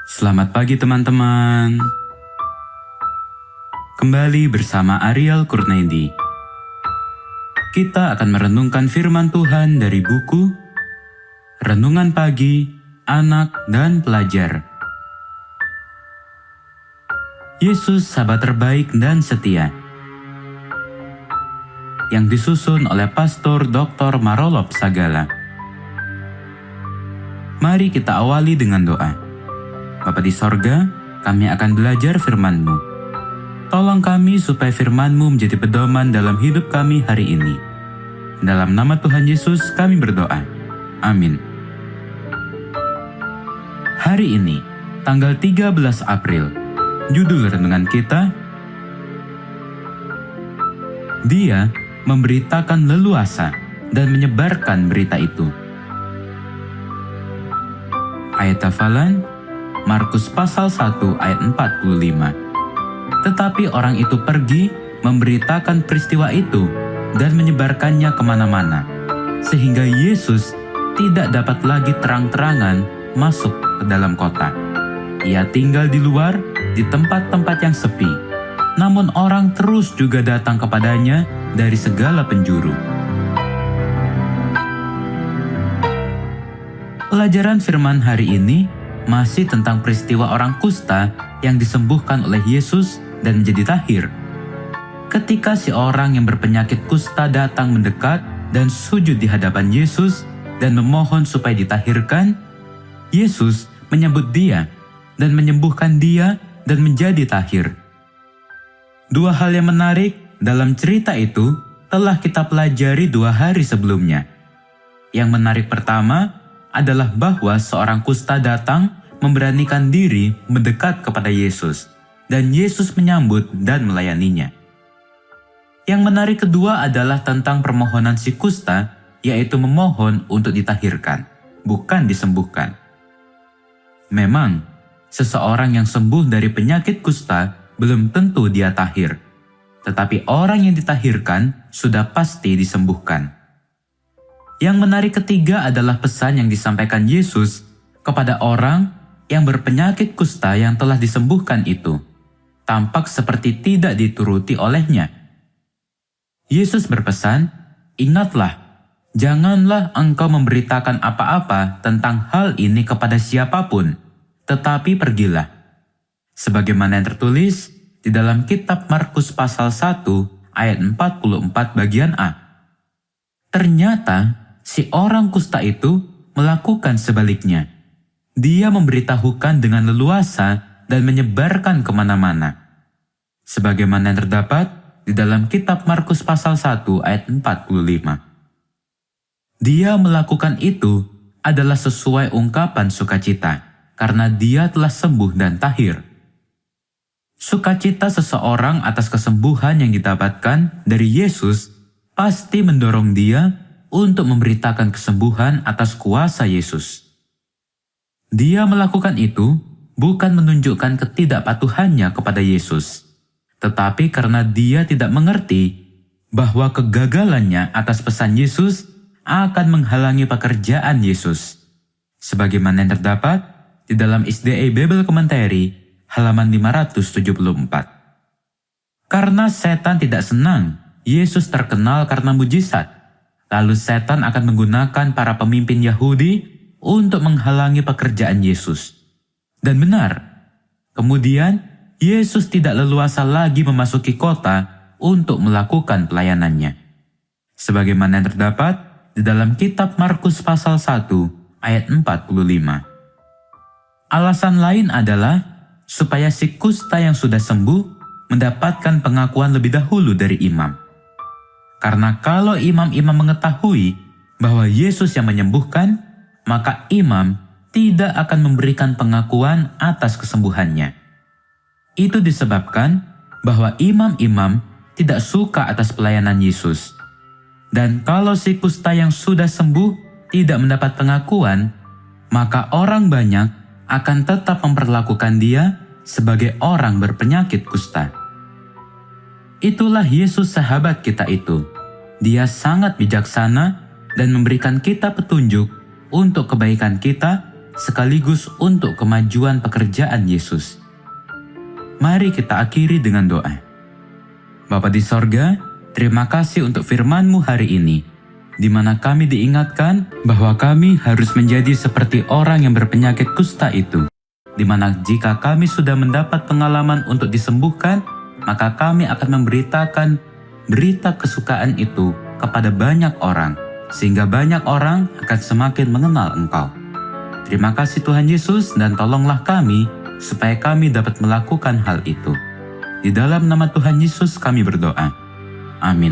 Selamat pagi teman-teman. Kembali bersama Ariel Kurnaidi. Kita akan merenungkan firman Tuhan dari buku Renungan Pagi, Anak dan Pelajar. Yesus sahabat terbaik dan setia. Yang disusun oleh Pastor Dr. Marolop Sagala. Mari kita awali dengan doa. Bapa di sorga, kami akan belajar firman-Mu. Tolong kami supaya firman-Mu menjadi pedoman dalam hidup kami hari ini. Dalam nama Tuhan Yesus kami berdoa. Amin. Hari ini, tanggal 13 April, judul renungan kita, Dia memberitakan leluasa dan menyebarkan berita itu. Ayat hafalan, Markus pasal 1 ayat 45. Tetapi orang itu pergi memberitakan peristiwa itu dan menyebarkannya kemana-mana, sehingga Yesus tidak dapat lagi terang-terangan masuk ke dalam kota. Ia tinggal di luar, di tempat-tempat yang sepi. Namun orang terus juga datang kepadanya dari segala penjuru. Pelajaran firman hari ini masih tentang peristiwa orang kusta yang disembuhkan oleh Yesus dan menjadi tahir. Ketika si orang yang berpenyakit kusta datang mendekat dan sujud di hadapan Yesus dan memohon supaya ditahirkan, Yesus menyambut dia dan menyembuhkan dia dan menjadi tahir. Dua hal yang menarik dalam cerita itu telah kita pelajari 2 hari sebelumnya. Yang menarik pertama adalah bahwa seorang kusta datang memberanikan diri mendekat kepada Yesus, dan Yesus menyambut dan melayaninya. Yang menarik kedua adalah tentang permohonan si kusta, yaitu memohon untuk ditahirkan, bukan disembuhkan. Memang, seseorang yang sembuh dari penyakit kusta belum tentu dia tahir, tetapi orang yang ditahirkan sudah pasti disembuhkan. Yang menarik ketiga adalah pesan yang disampaikan Yesus kepada orang yang berpenyakit kusta yang telah disembuhkan itu. Tampak seperti tidak dituruti olehnya. Yesus berpesan, "Ingatlah, janganlah engkau memberitakan apa-apa tentang hal ini kepada siapapun, tetapi pergilah." Sebagaimana yang tertulis di dalam kitab Markus pasal 1 ayat 44 bagian A. Ternyata si orang kusta itu melakukan sebaliknya. Dia memberitahukan dengan leluasa dan menyebarkan kemana-mana. Sebagaimana yang terdapat di dalam kitab Markus pasal 1 ayat 45. Dia melakukan itu adalah sesuai ungkapan sukacita, karena dia telah sembuh dan tahir. Sukacita seseorang atas kesembuhan yang didapatkan dari Yesus pasti mendorong dia untuk memberitakan kesembuhan atas kuasa Yesus. Dia melakukan itu bukan menunjukkan ketidakpatuhannya kepada Yesus, tetapi karena dia tidak mengerti bahwa kegagalannya atas pesan Yesus akan menghalangi pekerjaan Yesus. Sebagaimana yang terdapat di dalam SDA Bible Commentary halaman 574. Karena setan tidak senang Yesus terkenal karena mujizat, lalu setan akan menggunakan para pemimpin Yahudi untuk menghalangi pekerjaan Yesus. Dan benar, kemudian Yesus tidak leluasa lagi memasuki kota untuk melakukan pelayanannya. Sebagaimana yang terdapat di dalam kitab Markus pasal 1 ayat 45. Alasan lain adalah supaya si kusta yang sudah sembuh mendapatkan pengakuan lebih dahulu dari imam. Karena kalau imam-imam mengetahui bahwa Yesus yang menyembuhkan, maka imam tidak akan memberikan pengakuan atas kesembuhannya. Itu disebabkan bahwa imam-imam tidak suka atas pelayanan Yesus. Dan kalau si kusta yang sudah sembuh tidak mendapat pengakuan, maka orang banyak akan tetap memperlakukan dia sebagai orang berpenyakit kusta. Itulah Yesus sahabat kita itu. Dia sangat bijaksana dan memberikan kita petunjuk untuk kebaikan kita sekaligus untuk kemajuan pekerjaan Yesus. Mari kita akhiri dengan doa. Bapa di sorga, terima kasih untuk firman-Mu hari ini, di mana kami diingatkan bahwa kami harus menjadi seperti orang yang berpenyakit kusta itu, di mana jika kami sudah mendapat pengalaman untuk disembuhkan, maka kami akan memberitakan berita kesukaan itu kepada banyak orang, sehingga banyak orang akan semakin mengenal Engkau. Terima kasih Tuhan Yesus, dan tolonglah kami supaya kami dapat melakukan hal itu. Di dalam nama Tuhan Yesus kami berdoa. Amin.